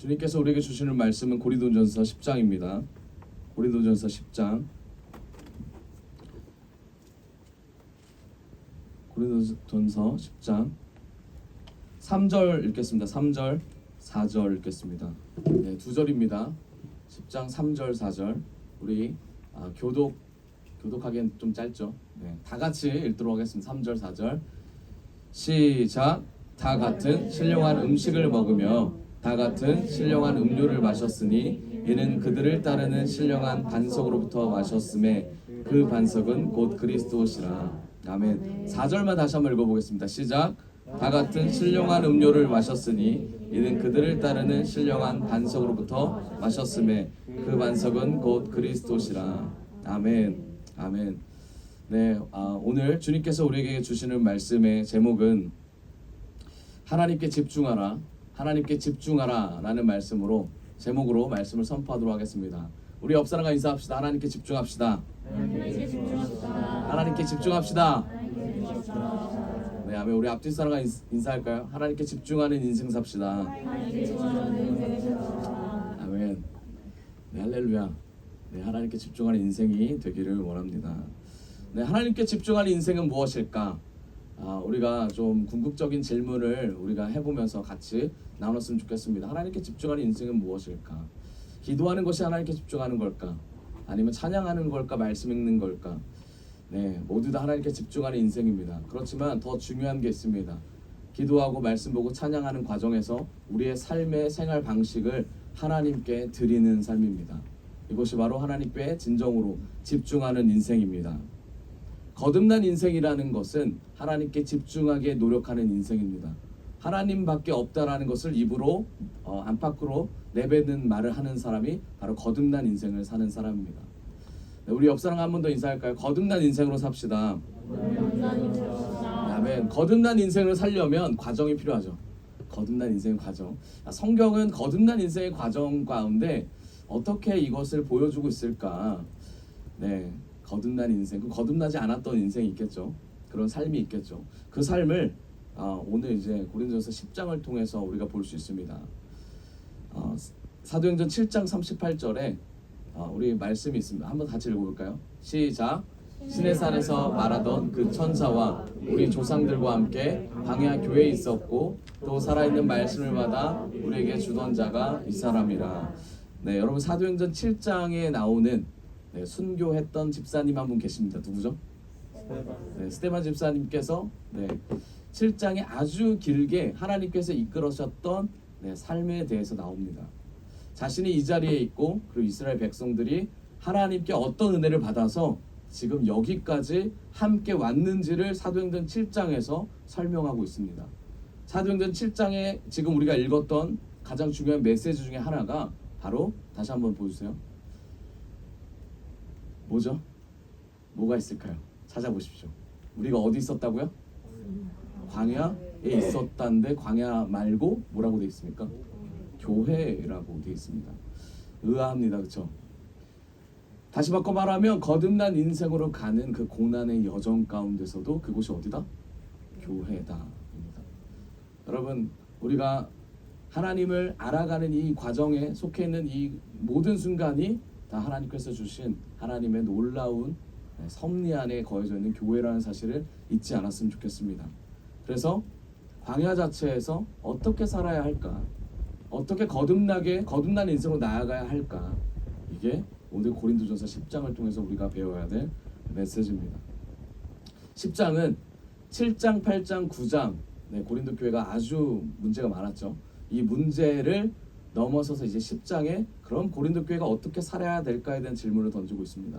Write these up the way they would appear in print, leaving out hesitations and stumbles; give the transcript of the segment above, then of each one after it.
주님께서 우리에게 주시는 말씀은 고린도전서 10장입니다. 고린도전서 10장. 고린도전서 10장 3절 읽겠습니다. 3절, 4절 읽겠습니다. 네, 두 절입니다. 10장 3절, 4절. 우리 교독하기엔 좀 짧죠. 네, 다 같이 읽도록 하겠습니다. 3절, 4절. 시작. 다 같은 신령한 음식을 먹으며 다 같은 신령한 음료를 마셨으니 이는 그들을 따르는 신령한 반석으로부터 마셨음에 그 반석은 곧 그리스도시라. 아멘. 4절만 다시 한번 읽어보겠습니다. 시작. 다 같은 신령한 음료를 마셨으니 이는 그들을 따르는 신령한 반석으로부터 마셨음에 그 반석은 곧 그리스도시라. 아멘. 아멘. 네, 오늘 주님께서 우리에게 주시는 말씀의 제목은 하나님께 집중하라, 하나님께 집중하라 라는 제목으로 말씀을 선포하도록 하겠습니다. 우리 옆 사람과 인사합시다. 하나님께 집중합시다. 하나님께 집중합시다. 하나님께 집중합시다. 네, 아멘. 우리 앞뒤 사람과 인사할까요? 하나님께 집중하는 인생 삽시다. 아멘. 네, 할렐루야. 네, 하나님께 집중하는 인생이 되기를 원합니다. 네, 하나님께 집중하는 인생은 무엇일까? 우리가 좀 궁극적인 질문을 우리가 해보면서 같이 나눴으면 좋겠습니다. 하나님께 집중하는 인생은 무엇일까? 기도하는 것이 하나님께 집중하는 걸까? 아니면 찬양하는 걸까? 말씀 읽는 걸까? 네, 모두 다 하나님께 집중하는 인생입니다. 그렇지만 더 중요한 게 있습니다. 기도하고 말씀 보고 찬양하는 과정에서 우리의 삶의 생활 방식을 하나님께 드리는 삶입니다. 이것이 바로 하나님께 진정으로 집중하는 인생입니다. 거듭난 인생이라는 것은 하나님께 집중하게 노력하는 인생입니다. 하나님밖에 없다라는 것을 입으로 안팎으로 내뱉는 말을 하는 사람이 바로 거듭난 인생을 사는 사람입니다. 네, 우리 옆 사람 한 번 더 인사할까요? 거듭난 인생으로 삽시다. 아멘. 거듭난 인생을 살려면 과정이 필요하죠. 거듭난 인생의 과정. 성경은 거듭난 인생의 과정 가운데 어떻게 이것을 보여주고 있을까? 네, 거듭난 인생, 거듭나지 않았던 인생이 있겠죠. 그런 삶이 있겠죠. 그 삶을 오늘 이제 고린도전서 10장을 통해서 우리가 볼 수 있습니다. 사도행전 7장 38절에 우리 말씀이 있습니다. 한번 같이 읽어볼까요? 시작. 시내산에서 말하던 그 천사와 우리 조상들과 함께 광야 교회에 있었고 또 살아있는 말씀을 받아 우리에게 주던 자가 이 사람이라. 네, 여러분 사도행전 7장에 나오는 순교했던 집사님 한 분 계십니다. 누구죠? 네, 스데반 집사님께서 7장에 아주 길게 하나님께서 이끌으셨던 삶에 대해서 나옵니다. 자신이 이 자리에 있고 그리고 이스라엘 백성들이 하나님께 어떤 은혜를 받아서 지금 여기까지 함께 왔는지를 사도행전 7장에서 설명하고 있습니다. 사도행전 7장에 지금 우리가 읽었던 가장 중요한 메시지 중에 하나가 바로 다시 한번 보여주세요. 뭐죠? 뭐가 있을까요? 찾아보십시오. 우리가 어디 있었다고요? 광야에 있었다는데 광야 말고 뭐라고 되어 있습니까? 교회라고 되어 있습니다. 의아합니다. 그렇죠? 다시 바꿔 말하면 거듭난 인생으로 가는 그 고난의 여정 가운데서도 그곳이 어디다? 교회다. 여러분, 우리가 하나님을 알아가는 이 과정에 속해 있는 이 모든 순간이 다 하나님께서 주신 하나님의 놀라운 섭리 안에 거해져 있는 교회라는 사실을 잊지 않았으면 좋겠습니다. 그래서 광야 자체에서 어떻게 살아야 할까? 어떻게 거듭난 인생으로 나아가야 할까? 이게 오늘 고린도전서 10장을 통해서 우리가 배워야 될 메시지입니다. 10장은 7장, 8장, 9장 고린도 교회가 아주 문제가 많았죠. 이 문제를 넘어서서 이제 10장에 그럼 고린도 교회가 어떻게 살아야 될까에 대한 질문을 던지고 있습니다.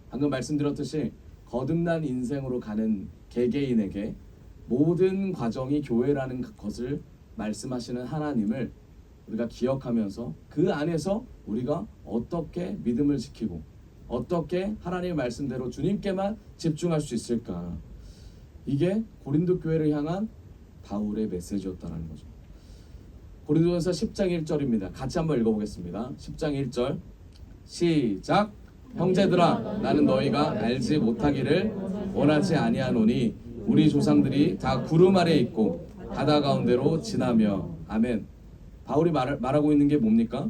방금 말씀드렸듯이 거듭난 인생으로 가는 개개인에게 모든 과정이 교회라는 것을 말씀하시는 하나님을 우리가 기억하면서 그 안에서 우리가 어떻게 믿음을 지키고 어떻게 하나님의 말씀대로 주님께만 집중할 수 있을까? 이게 고린도 교회를 향한 바울의 메시지였다는 거죠. 고린도전서 10장 1절입니다. 같이 한번 읽어보겠습니다. 10장 1절 시작. 형제들아, 나는 너희가 알지 못하기를 원하지 아니하노니 우리 조상들이 다 구름 아래 있고 바다 가운데로 지나며. 아멘. 바울이 말하고 있는 게 뭡니까?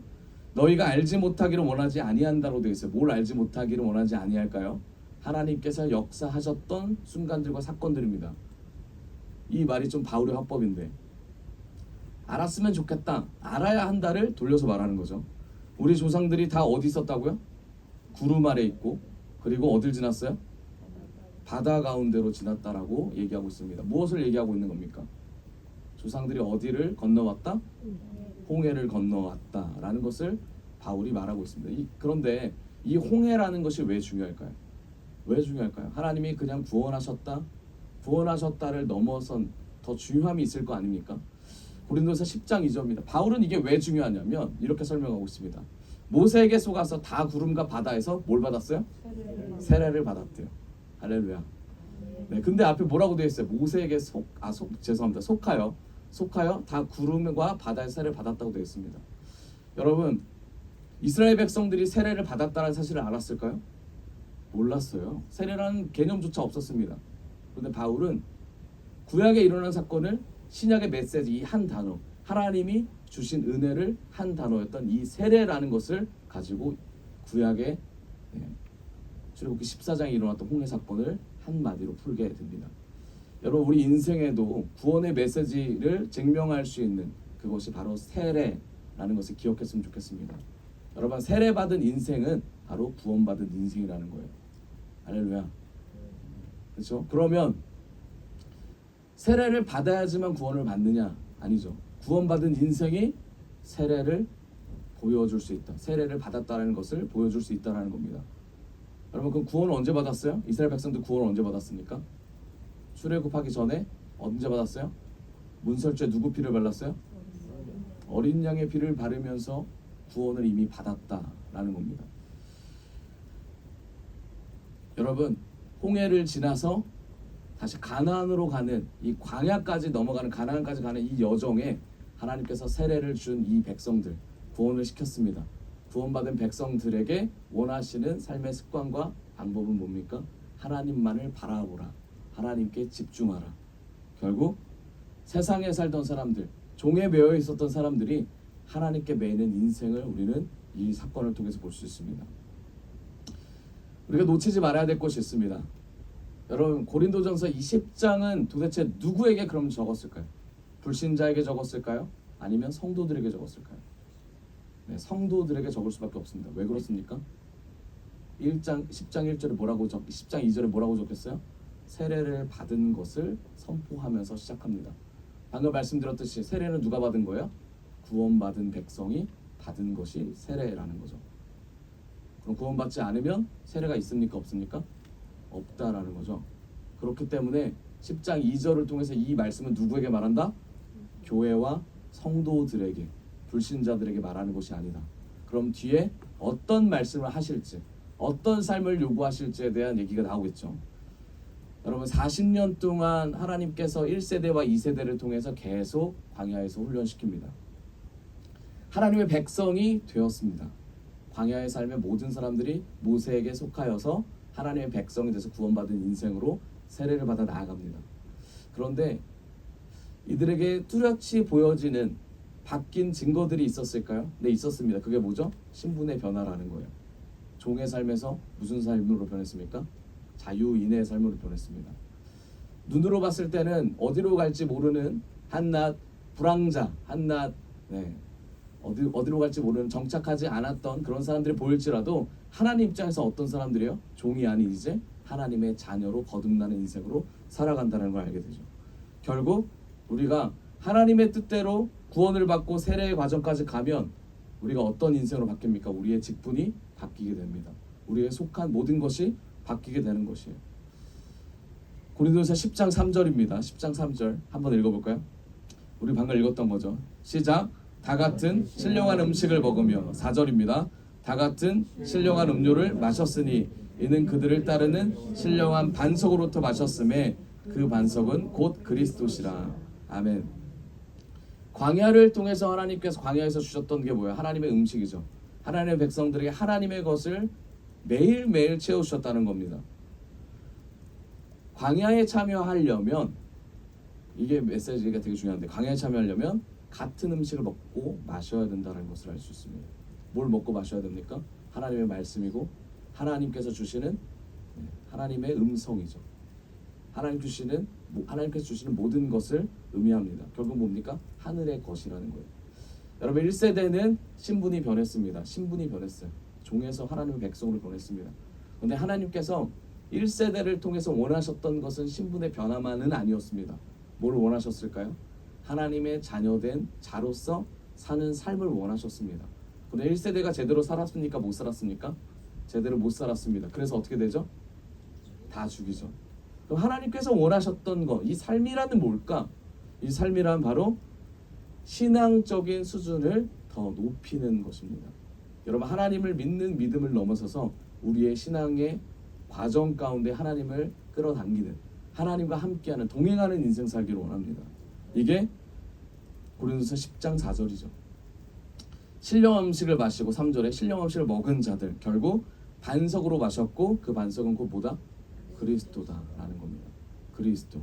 너희가 알지 못하기를 원하지 아니한다로 되어 있어요. 뭘 알지 못하기를 원하지 아니할까요? 하나님께서 역사하셨던 순간들과 사건들입니다. 이 말이 좀 바울의 화법인데, 알았으면 좋겠다, 알아야 한다를 돌려서 말하는 거죠. 우리 조상들이 다 어디 있었다고요? 구름 아래 있고, 그리고 어딜 지났어요? 바다 가운데로 지났다라고 얘기하고 있습니다. 무엇을 얘기하고 있는 겁니까? 조상들이 어디를 건너왔다? 홍해를 건너왔다라는 것을 바울이 말하고 있습니다. 그런데 이 홍해라는 것이 왜 중요할까요? 왜 중요할까요? 하나님이 그냥 구원하셨다를 넘어선 더 중요함이 있을 거 아닙니까? 고린도서 10장 2절입니다. 바울은 이게 왜 중요하냐면 이렇게 설명하고 있습니다. 모세에게 속아서 다 구름과 바다에서 뭘 받았어요? 세례를 받았대요. 할렐루야. 네, 근데 앞에 뭐라고 되어 있어요? 모세에게 속하여 다 구름과 바다의 세례를 받았다고 되어 있습니다. 여러분, 이스라엘 백성들이 세례를 받았다는 사실을 알았을까요? 몰랐어요. 세례라는 개념조차 없었습니다. 그런데 바울은 구약에 일어난 사건을 신약의 메시지, 이 한 단어, 하나님이 주신 은혜를 한 단어였던 이 세례라는 것을 가지고 구약의 출애굽기 14장에 일어났던 홍해 사건을 한마디로 풀게 됩니다. 여러분, 우리 인생에도 구원의 메시지를 증명할 수 있는 그것이 바로 세례라는 것을 기억했으면 좋겠습니다. 여러분, 세례받은 인생은 바로 구원받은 인생이라는 거예요. 할렐루야. 그렇죠? 그러면 세례를 받아야지만 구원을 받느냐? 아니죠. 구원받은 인생이 세례를 보여줄 수 있다. 세례를 받았다는 것을 보여줄 수 있다는 겁니다. 여러분, 그럼 구원을 언제 받았어요? 이스라엘 백성들 구원을 언제 받았습니까? 출애굽하기 전에 언제 받았어요? 문설주에 누구 피를 발랐어요? 어린 양의 피를 바르면서 구원을 이미 받았다라는 겁니다. 여러분, 홍해를 지나서 다시 가나안으로 가는 이 광야까지 넘어가는 가나안까지 가는 이 여정에 하나님께서 세례를 준 이 백성들 구원을 시켰습니다. 구원받은 백성들에게 원하시는 삶의 습관과 방법은 뭡니까? 하나님만을 바라보라. 하나님께 집중하라. 결국 세상에 살던 사람들, 종에 매여 있었던 사람들이 하나님께 매이는 인생을 우리는 이 사건을 통해서 볼 수 있습니다. 우리가 놓치지 말아야 될 것이 있습니다. 여러분, 고린도전서 20장은 도대체 누구에게 그럼 적었을까요? 불신자에게 적었을까요? 아니면 성도들에게 적었을까요? 네, 성도들에게 적을 수밖에 없습니다. 왜 그렇습니까? 10장 1절에 10장 2절에 뭐라고 적혔어요? 세례를 받은 것을 선포하면서 시작합니다. 방금 말씀드렸듯이 세례는 누가 받은 거예요? 구원받은 백성이 받은 것이 세례라는 거죠. 그럼 구원받지 않으면 세례가 있습니까? 없습니까? 없다라는 거죠. 그렇기 때문에 10장 2절을 통해서 이 말씀은 누구에게 말한다? 교회와 성도들에게, 불신자들에게 말하는 것이 아니다. 그럼 뒤에 어떤 말씀을 하실지, 어떤 삶을 요구하실지에 대한 얘기가 나오겠죠. 여러분, 40년 동안 하나님께서 1세대와 2세대를 통해서 계속 광야에서 훈련시킵니다. 하나님의 백성이 되었습니다. 광야의 삶의 모든 사람들이 모세에게 속하여서 하나님의 백성이 돼서 구원받은 인생으로 세례를 받아 나아갑니다. 그런데 이들에게 뚜렷이 보여지는 바뀐 증거들이 있었을까요? 네, 있었습니다. 그게 뭐죠? 신분의 변화라는 거예요. 종의 삶에서 무슨 삶으로 변했습니까? 자유인의 삶으로 변했습니다. 눈으로 봤을 때는 어디로 갈지 모르는 한낱 불황자, 한낱 어디로 갈지 모르는 정착하지 않았던 그런 사람들이 보일지라도 하나님 입장에서 어떤 사람들이요? 종이 아닌 이제 하나님의 자녀로 거듭나는 인생으로 살아간다는 걸 알게 되죠. 결국 우리가 하나님의 뜻대로 구원을 받고 세례의 과정까지 가면 우리가 어떤 인생으로 바뀝니까? 우리의 직분이 바뀌게 됩니다. 우리의 속한 모든 것이 바뀌게 되는 것이에요. 고린도전서 10장 3절입니다. 10장 3절 한번 읽어볼까요? 우리 방금 읽었던 거죠. 시작. 다 같은 신령한 음식을 먹으며 4절입니다. 다 같은 신령한 음료를 마셨으니 이는 그들을 따르는 신령한 반석으로부터 마셨음에 그 반석은 곧 그리스도시라. 아멘. 광야를 통해서 하나님께서 광야에서 주셨던 게 뭐예요? 하나님의 음식이죠. 하나님의 백성들에게 하나님의 것을 매일매일 채워주셨다는 겁니다. 광야에 참여하려면, 이게 메시지가 되게 중요한데, 광야에 참여하려면 같은 음식을 먹고 마셔야 된다는 것을 알 수 있습니다. 뭘 먹고 마셔야 됩니까? 하나님의 말씀이고 하나님께서 주시는 하나님의 음성이죠. 하나님께서 주시는 모든 것을 의미합니다. 결국 뭡니까? 하늘의 것이라는 거예요. 여러분 1세대는 신분이 변했습니다. 신분이 변했어요. 종에서 하나님의 백성으로 변했습니다. 그런데 하나님께서 1세대를 통해서 원하셨던 것은 신분의 변화만은 아니었습니다. 뭘 원하셨을까요? 하나님의 자녀된 자로서 사는 삶을 원하셨습니다. 그런데 1세대가 제대로 살았습니까? 못 살았습니까? 제대로 못 살았습니다. 그래서 어떻게 되죠? 다 죽이죠. 그럼 하나님께서 원하셨던 것, 이 삶이라는 뭘까? 이 삶이란 바로 신앙적인 수준을 더 높이는 것입니다. 여러분 하나님을 믿는 믿음을 넘어서서 우리의 신앙의 과정 가운데 하나님을 끌어당기는, 하나님과 함께하는, 동행하는 인생 살기를 원합니다. 이게 고린도서 10장 4절이죠. 신령 음식을 마시고 3절에 신령 음식을 먹은 자들 결국 반석으로 마셨고 그 반석은 곧 뭐다? 그리스도다라는 겁니다. 그리스도.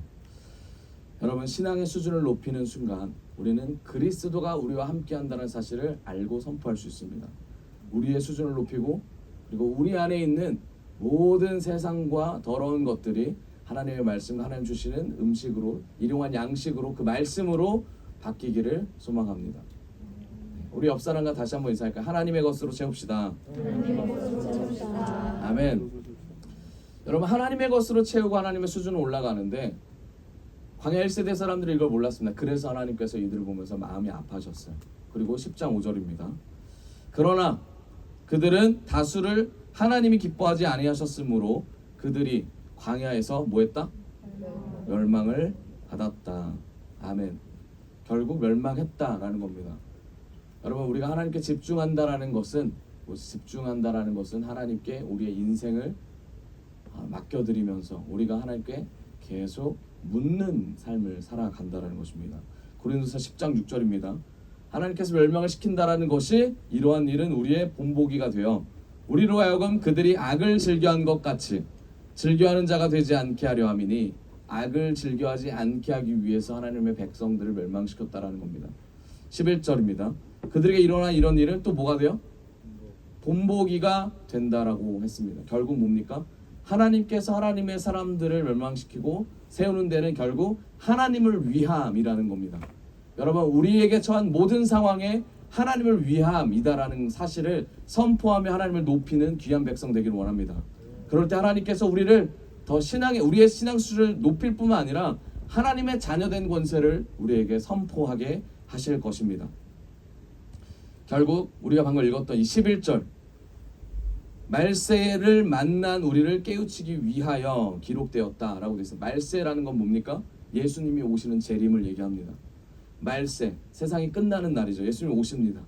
여러분 신앙의 수준을 높이는 순간 우리는 그리스도가 우리와 함께한다는 사실을 알고 선포할 수 있습니다. 우리의 수준을 높이고 그리고 우리 안에 있는 모든 세상과 더러운 것들이 하나님의 말씀과 하나님 주시는 음식으로, 일용할 양식으로, 그 말씀으로 바뀌기를 소망합니다. 우리 옆 사람과 다시 한번 인사할까요? 하나님의 것으로 채웁시다. 하나님의 것으로 채웁시다. 아멘. 여러분 하나님의 것으로 채우고 하나님의 수준은 올라가는데 광야 1세대 사람들이 이걸 몰랐습니다. 그래서 하나님께서 이들을 보면서 마음이 아파하셨어요. 그리고 10장 5절입니다. 그러나 그들은 다수를 하나님이 기뻐하지 아니하셨으므로 그들이 광야에서 뭐했다? 멸망을 받았다. 아멘. 결국 멸망했다라는 겁니다. 여러분 우리가 하나님께 집중한다라는 것은 하나님께 우리의 인생을 맡겨드리면서 우리가 하나님께 계속 묻는 삶을 살아간다라는 것입니다. 고린도서 10장 6절입니다. 하나님께서 멸망을 시킨다라는 것이 이러한 일은 우리의 본보기가 되어 우리로 하여금 그들이 악을 즐겨한 것 같이 즐겨하는 자가 되지 않게 하려 함이니 악을 즐겨하지 않게 하기 위해서 하나님의 백성들을 멸망시켰다라는 겁니다. 11절입니다. 그들에게 일어난 이런 일은 또 뭐가 돼요? 본보기가 된다라고 했습니다. 결국 뭡니까? 하나님께서 하나님의 사람들을 멸망시키고 세우는 데는 결국 하나님을 위함이라는 겁니다. 여러분 우리에게 처한 모든 상황에 하나님을 위함이다라는 사실을 선포하며 하나님을 높이는 귀한 백성 되기를 원합니다. 그럴 때 하나님께서 우리를 더 우리의 신앙 수준을 높일 뿐만 아니라 하나님의 자녀된 권세를 우리에게 선포하게 하실 것입니다. 결국 우리가 방금 읽었던 이 11절 말세를 만난 우리를 깨우치기 위하여 기록되었다라고 되어 있습니다. 말세라는 건 뭡니까? 예수님이 오시는 재림을 얘기합니다. 말세, 세상이 끝나는 날이죠. 예수님이 오십니다.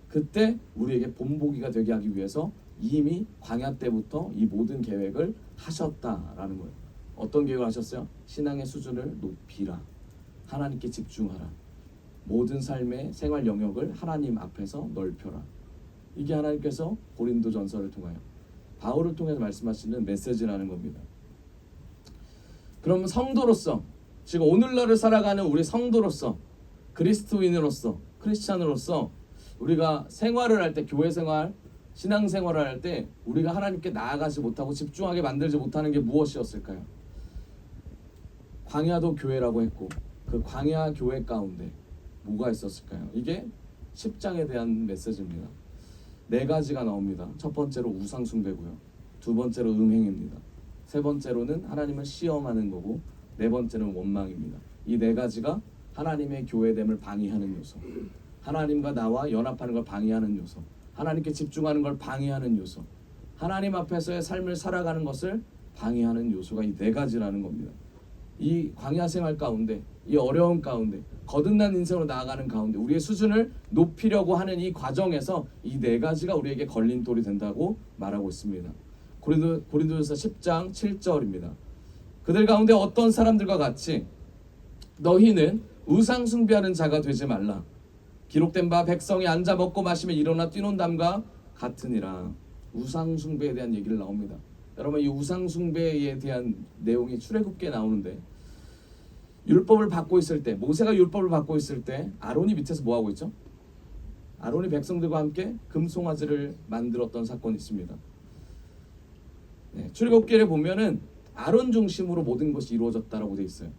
그때 우리에게 본보기가 되게 하기 위해서 이미 광야 때부터 이 모든 계획을 하셨다라는 거예요. 어떤 계획을 하셨어요? 신앙의 수준을 높이라. 하나님께 집중하라. 모든 삶의 생활 영역을 하나님 앞에서 넓혀라. 이게 하나님께서 고린도전서를 통하여 바울을 통해서 말씀하시는 메시지라는 겁니다. 그럼 성도로서 지금 오늘날을 살아가는 우리 성도로서 그리스도인으로서 크리스찬으로서 우리가 생활을 할 때 교회 생활, 신앙 생활을 할 때 우리가 하나님께 나아가지 못하고 집중하게 만들지 못하는 게 무엇이었을까요? 광야도 교회라고 했고 그 광야 교회 가운데 뭐가 있었을까요? 이게 10장에 대한 메시지입니다. 4가지가 나옵니다. 첫 번째로 우상 숭배고요. 두 번째로 음행입니다. 세 번째로는 하나님을 시험하는 거고 네 번째는 원망입니다. 이 4가지가 하나님의 교회됨을 방해하는 요소, 하나님과 나와 연합하는 걸 방해하는 요소, 하나님께 집중하는 걸 방해하는 요소, 하나님 앞에서의 삶을 살아가는 것을 방해하는 요소가 이 4가지라는 겁니다. 이 광야 생활 가운데, 이 어려움 가운데, 거듭난 인생으로 나아가는 가운데 우리의 수준을 높이려고 하는 이 과정에서 이 4가지가 우리에게 걸림돌이 된다고 말하고 있습니다. 고린도전서 10장 7절입니다. 그들 가운데 어떤 사람들과 같이 너희는 우상 숭배하는 자가 되지 말라. 기록된 바 백성이 앉아 먹고 마시며 일어나 뛰는 담과 같으니라. 우상 숭배에 대한 얘기를 나옵니다. 여러분 이 우상 숭배에 대한 내용이 출애굽기에 나오는데 율법을 받고 있을 때, 모세가 율법을 받고 있을 때 아론이 밑에서 뭐 하고 있죠? 아론이 백성들과 함께 금송아지를 만들었던 사건이 있습니다. 네, 출애굽기에 보면은 아론 중심으로 모든 것이 이루어졌다라고 돼 있어요.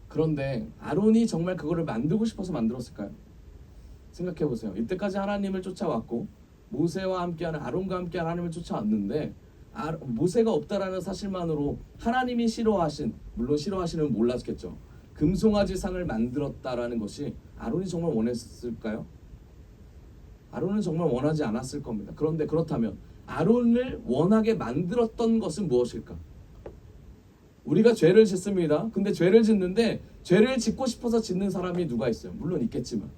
그런데 아론이 정말 그거를 만들고 싶어서 만들었을까요? 생각해 보세요. 이때까지 하나님을 쫓아왔고 모세와 함께하는 아론과 함께 하나님을 쫓아왔는데 모세가 없다라는 사실만으로 하나님이 싫어하신, 물론 싫어하시는 몰랐겠죠. 금송아지 상을 만들었다라는 것이 아론이 정말 원했을까요? 아론은 정말 원하지 않았을 겁니다. 그런데 그렇다면 아론을 원하게 만들었던 것은 무엇일까? 우리가 죄를 짓습니다. 근데 죄를 짓는데 죄를 짓고 싶어서 짓는 사람이 누가 있어요? 물론 있겠지만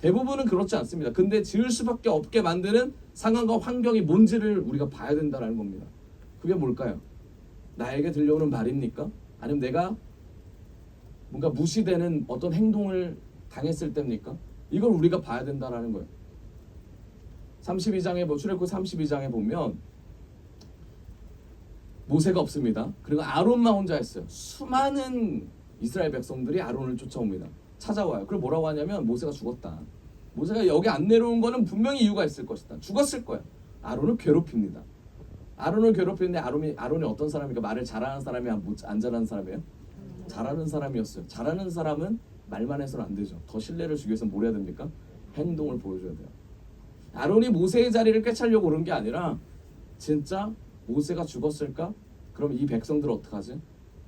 대부분은 그렇지 않습니다. 근데 지을 수밖에 없게 만드는 상황과 환경이 뭔지를 우리가 봐야 된다는 겁니다. 그게 뭘까요? 나에게 들려오는 말입니까? 아니면 내가 뭔가 무시되는 어떤 행동을 당했을 때입니까? 이걸 우리가 봐야 된다는 거예요. 32장에 출애굽 32장에 보면 모세가 없습니다. 그리고 아론만 혼자 있어요. 수많은 이스라엘 백성들이 아론을 쫓아옵니다. 찾아와요. 그걸 뭐라고 하냐면 모세가 죽었다. 모세가 여기 안 내려온 거는 분명히 이유가 있을 것이다. 죽었을 거야. 아론을 괴롭힙니다. 아론을 괴롭히는데 아론이 어떤 사람입니까? 말을 잘하는 사람이 안 잘하는 사람이에요? 잘하는 사람이었어요. 잘하는 사람은 말만 해서는 안 되죠. 더 신뢰를 주기 위해서는 뭘 해야 됩니까? 행동을 보여줘야 돼요. 아론이 모세의 자리를 꿰차려고 그런 게 아니라 진짜 모세가 죽었을까? 그럼 이 백성들 어떡하지?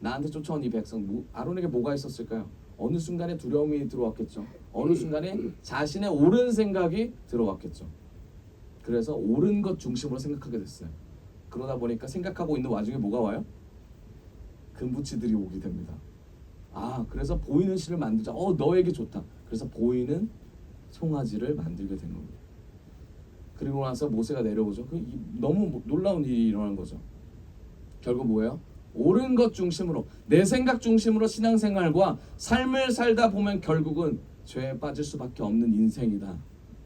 나한테 쫓아온 이 백성, 아론에게 뭐가 있었을까요? 어느 순간에 두려움이 들어왔겠죠. 어느 순간에 자신의 옳은 생각이 들어왔겠죠. 그래서 옳은 것 중심으로 생각하게 됐어요. 그러다 보니까 생각하고 있는 와중에 뭐가 와요? 금부치들이 오게 됩니다. 그래서 보이는 실을 만들자. 너에게 좋다. 그래서 보이는 송아지를 만들게 된 겁니다. 그리고 나서 모세가 내려오죠. 너무 놀라운 일이 일어난 거죠. 결국 뭐예요? 옳은 것 중심으로, 내 생각 중심으로 신앙생활과 삶을 살다 보면 결국은 죄에 빠질 수밖에 없는 인생이다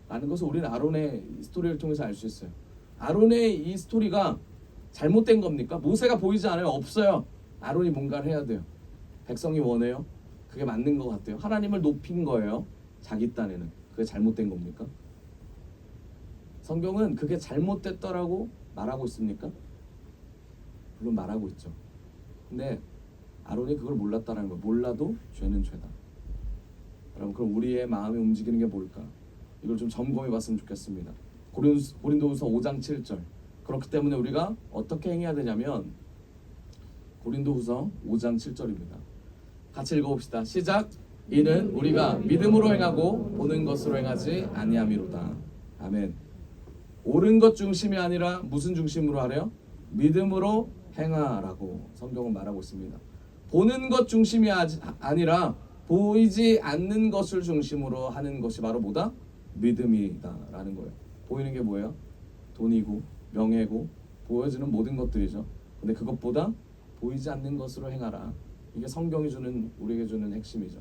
라는 것을 우리는 아론의 스토리를 통해서 알 수 있어요. 아론의 이 스토리가 잘못된 겁니까? 모세가 보이지 않아요? 없어요. 아론이 뭔가를 해야 돼요. 백성이 원해요? 그게 맞는 것 같아요. 하나님을 높인 거예요. 자기 딴에는. 그게 잘못된 겁니까? 성경은 그게 잘못됐다라고 말하고 있습니까? 물론 말하고 있죠. 근데 아론이 그걸 몰랐다는 거. 몰라도 죄는 죄다. 여러분, 그럼 우리의 마음이 움직이는 게 뭘까? 이걸 좀 점검해 봤으면 좋겠습니다. 고린도후서 5장 7절. 그렇기 때문에 우리가 어떻게 행해야 되냐면 고린도후서 5장 7절입니다. 같이 읽어봅시다. 시작. 이는 우리가 믿음으로 행하고 보는 것으로 행하지 아니함이로다. 아멘. 옳은 것 중심이 아니라 무슨 중심으로 하래요? 믿음으로 행하라고 성경은 말하고 있습니다. 보는 것 중심이 아니라 보이지 않는 것을 중심으로 하는 것이 바로 뭐다? 믿음이다라는 거예요. 보이는 게 뭐예요? 돈이고 명예고 보여지는 모든 것들이죠. 근데 그것보다 보이지 않는 것으로 행하라. 이게 성경이 우리에게 주는 핵심이죠.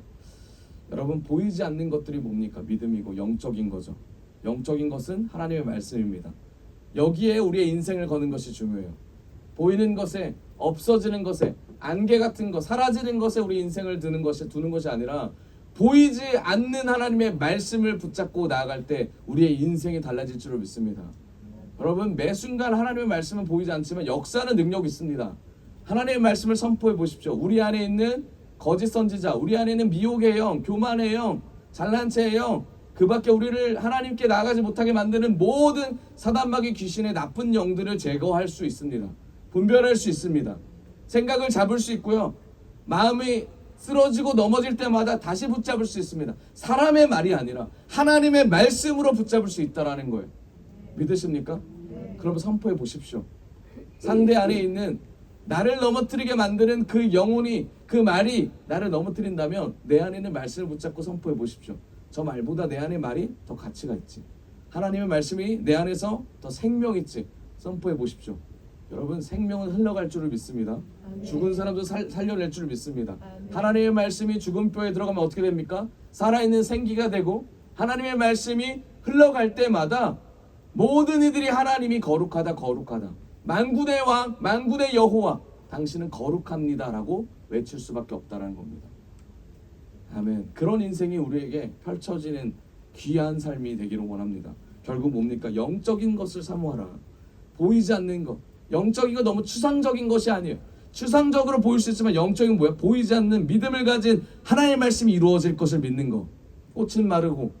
여러분, 보이지 않는 것들이 뭡니까? 믿음이고 영적인 거죠. 영적인 것은 하나님의 말씀입니다. 여기에 우리의 인생을 거는 것이 중요해요. 보이는 것에, 없어지는 것에, 안개 같은 것, 사라지는 것에 우리 인생을 두는 것이 아니라 보이지 않는 하나님의 말씀을 붙잡고 나아갈 때 우리의 인생이 달라질 줄을 믿습니다. 여러분, 매 순간 하나님의 말씀은 보이지 않지만 역사는 능력이 있습니다. 하나님의 말씀을 선포해 보십시오. 우리 안에 있는 거짓 선지자, 우리 안에 있는 미혹의 영, 교만의 영, 잘난 체의 영, 그 밖에 우리를 하나님께 나아가지 못하게 만드는 모든 사단마귀 귀신의 나쁜 영들을 제거할 수 있습니다. 분별할 수 있습니다. 생각을 잡을 수 있고요. 마음이 쓰러지고 넘어질 때마다 다시 붙잡을 수 있습니다. 사람의 말이 아니라 하나님의 말씀으로 붙잡을 수 있다는 거예요. 믿으십니까? 그럼 선포해 보십시오. 상대 안에 있는 나를 넘어뜨리게 만드는 그 영혼이, 그 말이 나를 넘어뜨린다면 내 안에 있는 말씀을 붙잡고 선포해 보십시오. 저 말보다 내 안에 말이 더 가치가 있지. 하나님의 말씀이 내 안에서 더 생명 있지. 선포해 보십시오. 여러분, 생명은 흘러갈 줄을 믿습니다. 아멘. 죽은 사람도 살려낼 줄을 믿습니다. 아멘. 하나님의 말씀이 죽은 뼈에 들어가면 어떻게 됩니까? 살아있는 생기가 되고 하나님의 말씀이 흘러갈 때마다 모든 이들이 하나님이 거룩하다 거룩하다, 만군의 왕 만군의 여호와 당신은 거룩합니다 라고 외칠 수밖에 없다는 겁니다. 아멘. 그런 인생이 우리에게 펼쳐지는 귀한 삶이 되기를 원합니다. 결국 뭡니까? 영적인 것을 사모하라. 보이지 않는 것. 영적인 거 너무 추상적인 것이 아니에요. 추상적으로 보일 수 있지만 영적인 뭐야? 보이지 않는 믿음을 가진 하나님의 말씀이 이루어질 것을 믿는 거. 꽃은 마르고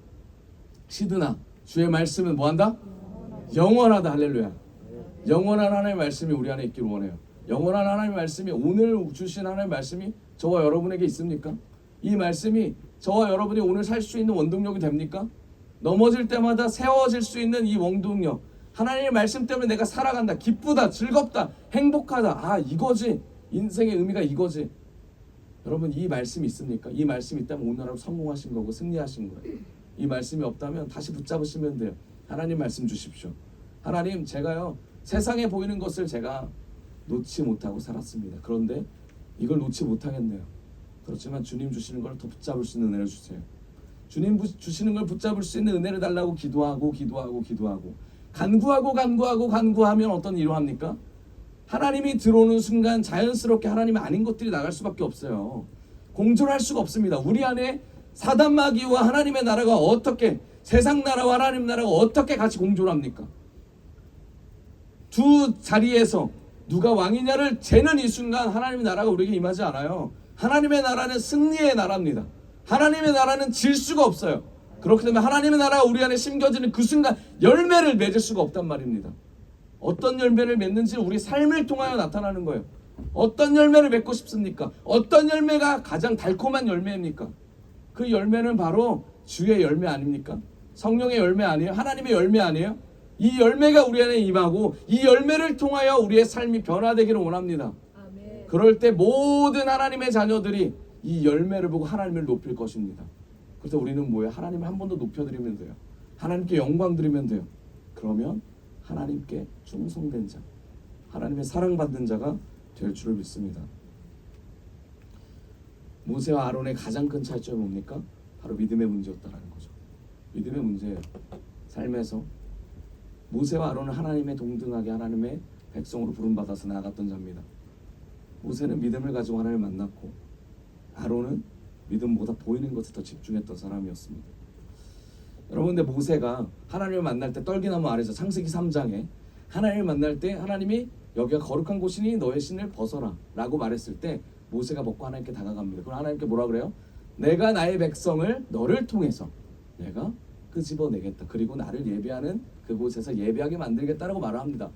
시드나 주의 말씀은 뭐한다? 영원하다. 할렐루야. 영원한 하나님의 말씀이 우리 안에 있기를 원해요. 영원한 하나님의 말씀이 오늘 주신 하나님의 말씀이 저와 여러분에게 있습니까? 이 말씀이 저와 여러분이 오늘 살 수 있는 원동력이 됩니까? 넘어질 때마다 세워질 수 있는 이 원동력, 하나님의 말씀 때문에 내가 살아간다, 기쁘다, 즐겁다, 행복하다. 아, 이거지. 인생의 의미가 이거지. 여러분, 이 말씀이 있습니까? 이 말씀이 있다면 오늘 하루 성공하신 거고 승리하신 거예요. 이 말씀이 없다면 다시 붙잡으시면 돼요. 하나님 말씀 주십시오. 하나님, 제가요 세상에 보이는 것을 제가 놓지 못하고 살았습니다. 그런데 이걸 놓지 못하겠네요. 그렇지만 주님 주시는 걸 더 붙잡을 수 있는 은혜를 주세요. 주님 주시는 걸 붙잡을 수 있는 은혜를 달라고 기도하고 간구하면 어떤 일을 합니까? 하나님이 들어오는 순간 자연스럽게 하나님이 아닌 것들이 나갈 수밖에 없어요. 공존할 수가 없습니다. 우리 안에 사단 마귀와 하나님의 나라가 어떻게, 세상 나라와 하나님 나라가 어떻게 같이 공존합니까? 두 자리에서 누가 왕이냐를 재는 이 순간 하나님의 나라가 우리에게 임하지 않아요. 하나님의 나라는 승리의 나라입니다. 하나님의 나라는 질 수가 없어요. 그렇기 때문에 하나님의 나라가 우리 안에 심겨지는 그 순간 열매를 맺을 수가 없단 말입니다. 어떤 열매를 맺는지 우리 삶을 통하여 나타나는 거예요. 어떤 열매를 맺고 싶습니까? 어떤 열매가 가장 달콤한 열매입니까? 그 열매는 바로 주의 열매 아닙니까? 성령의 열매 아니에요? 하나님의 열매 아니에요? 이 열매가 우리 안에 임하고 이 열매를 통하여 우리의 삶이 변화되기를 원합니다. 아멘. 그럴 때 모든 하나님의 자녀들이 이 열매를 보고 하나님을 높일 것입니다. 그래서 우리는 뭐예요? 하나님을 한 번 더 높여드리면 돼요. 하나님께 영광 드리면 돼요. 그러면 하나님께 충성된 자, 하나님의 사랑받는 자가 될 줄을 믿습니다. 모세와 아론의 가장 큰 차이점이 뭡니까? 바로 믿음의 문제였다는 거죠. 믿음의 문제예요. 삶에서 모세와 아론은 하나님의 동등하게 하나님의 백성으로 부름받아서 나아갔던 자입니다. 모세는 믿음을 가지고 하나님을 만났고 아론은 믿음보다 보이는 것에 더 집중했던 사람이었습니다. 여러분, 근데 모세가 하나님을 만날 때 떨기나무 아래서 창세기 3장에 하나님을 만날 때 하나님이 여기가 거룩한 곳이니 너의 신을 벗어라 라고 말했을 때 모세가 벗고 하나님께 다가갑니다. 그럼 하나님께 뭐라 그래요? 내가 나의 백성을 너를 통해서 내가 끄집어내겠다. 그리고 나를 예배하는 그곳에서 예배하게 만들겠다라고 말을 합니다.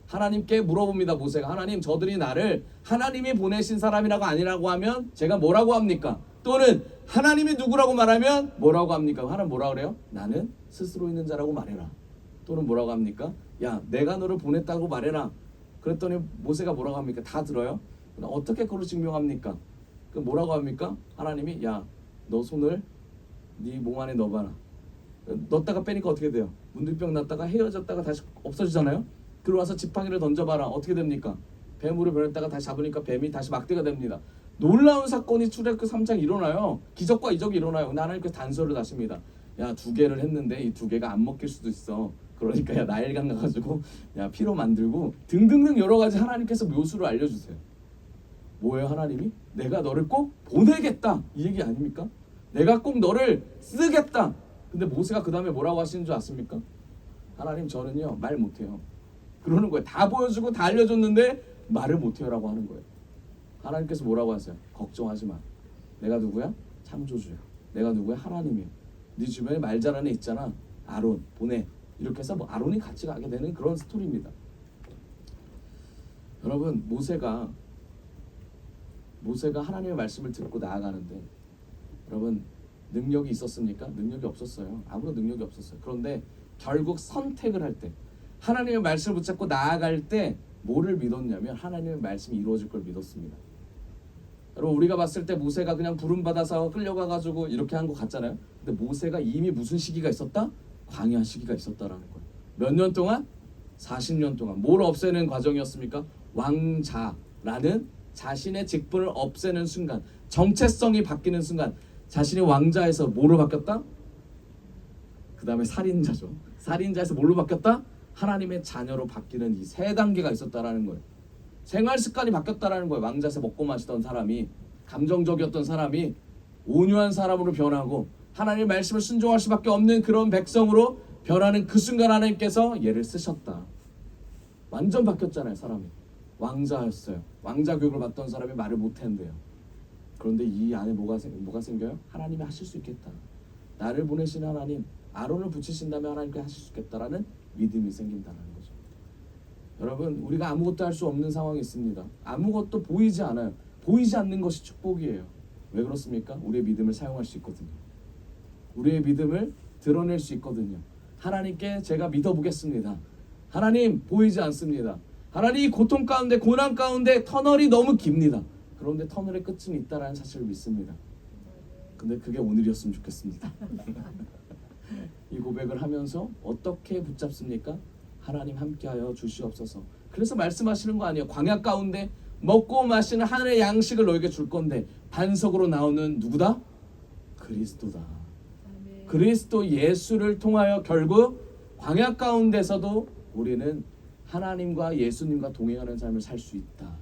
하나님께 물어봅니다. 모세가, 하나님, 저들이 나를 하나님이 보내신 사람이라고 아니라고 하면 제가 뭐라고 합니까? 또는 하나님이 누구라고 말하면 뭐라고 합니까? 하나님 뭐라 그래요? 나는 스스로 있는 자라고 말해라. 또는 뭐라고 합니까? 야, 내가 너를 보냈다고 말해라. 그랬더니 모세가 뭐라고 합니까? 다 들어요? 어떻게 그걸 증명합니까? 그 뭐라고 합니까? 하나님이, 야, 너 손을 네 몸 안에 넣어봐라. 넣었다가 빼니까 어떻게 돼요? 문둥병 났다가 헤어졌다가 다시 없어지잖아요. 그리고 와서 지팡이를 던져봐라. 어떻게 됩니까? 뱀으로 변했다가 다시 잡으니까 뱀이 다시 막대가 됩니다. 놀라운 사건이 출애굽기 3장 일어나요. 기적과 이적이 일어나요. 하나님께서 단서를 다십니다. 야, 2개를 했는데 이 2개가 안 먹힐 수도 있어. 그러니까 야, 나일강 가가지고 야, 피로 만들고 등등등 여러 가지 하나님께서 묘수를 알려주세요. 뭐예요? 하나님이? 내가 너를 꼭 보내겠다 이 얘기 아닙니까? 내가 꼭 너를 쓰겠다. 근데 모세가 그 다음에 뭐라고 하시는 줄 아십니까? 하나님, 저는요 말 못해요. 그러는 거예요. 다 보여주고 다 알려줬는데 말을 못해요 라고 하는 거예요. 하나님께서 뭐라고 하세요? 걱정하지 마. 내가 누구야? 창조주야. 내가 누구야? 하나님이야. 네 주변에 말 잘하는 애 있잖아. 아론 보내. 이렇게 해서 뭐 아론이 같이 가게 되는 그런 스토리입니다. 여러분, 모세가 하나님의 말씀을 듣고 나아가는데 여러분, 능력이 있었습니까? 능력이 없었어요. 아무런 능력이 없었어요. 그런데 결국 선택을 할 때 하나님의 말씀을 붙잡고 나아갈 때 뭐를 믿었냐면 하나님의 말씀이 이루어질 걸 믿었습니다. 여러분, 우리가 봤을 때 모세가 그냥 부름받아서 끌려가가지고 이렇게 한 것 같잖아요. 근데 모세가 이미 무슨 시기가 있었다? 광야 시기가 있었다라는 거예요. 몇 년 동안? 40년 동안. 뭘 없애는 과정이었습니까? 왕자라는 자신의 직분을 없애는 순간, 정체성이 바뀌는 순간, 자신이 왕자에서 뭐로 바뀌었다? 그 다음에 살인자죠. 살인자에서 뭘로 바뀌었다? 하나님의 자녀로 바뀌는 이 3단계가 있었다라는 거예요. 생활 습관이 바뀌었다라는 거예요. 왕자에서 먹고 마시던 사람이 감정적이었던 사람이 온유한 사람으로 변하고 하나님의 말씀을 순종할 수밖에 없는 그런 백성으로 변하는 그 순간 하나님께서 얘를 쓰셨다. 완전 바뀌었잖아요. 사람이 왕자였어요. 왕자 교육을 받던 사람이 말을 못했는데요. 그런데 이 안에 뭐가 생겨요? 하나님이 하실 수 있겠다. 나를 보내신 하나님, 아론을 붙이신다면 하나님께 하실 수 있겠다라는 믿음이 생긴다는 거죠. 여러분, 우리가 아무것도 할 수 없는 상황이 있습니다. 아무것도 보이지 않아요. 보이지 않는 것이 축복이에요. 왜 그렇습니까? 우리의 믿음을 사용할 수 있거든요. 우리의 믿음을 드러낼 수 있거든요. 하나님께 제가 믿어보겠습니다. 하나님, 보이지 않습니다. 하나님, 이 고통 가운데, 고난 가운데 터널이 너무 깁니다. 그런데 터널의 끝은 있다라는 사실을 믿습니다. 근데 그게 오늘이었으면 좋겠습니다. 이 고백을 하면서 어떻게 붙잡습니까? 하나님 함께하여 주시옵소서. 그래서 말씀하시는 거 아니에요. 광야 가운데 먹고 마시는 하늘의 양식을 너에게 줄 건데 반석으로 나오는 누구다? 그리스도다. 그리스도 예수를 통하여 결국 광야 가운데서도 우리는 하나님과 예수님과 동행하는 삶을 살 수 있다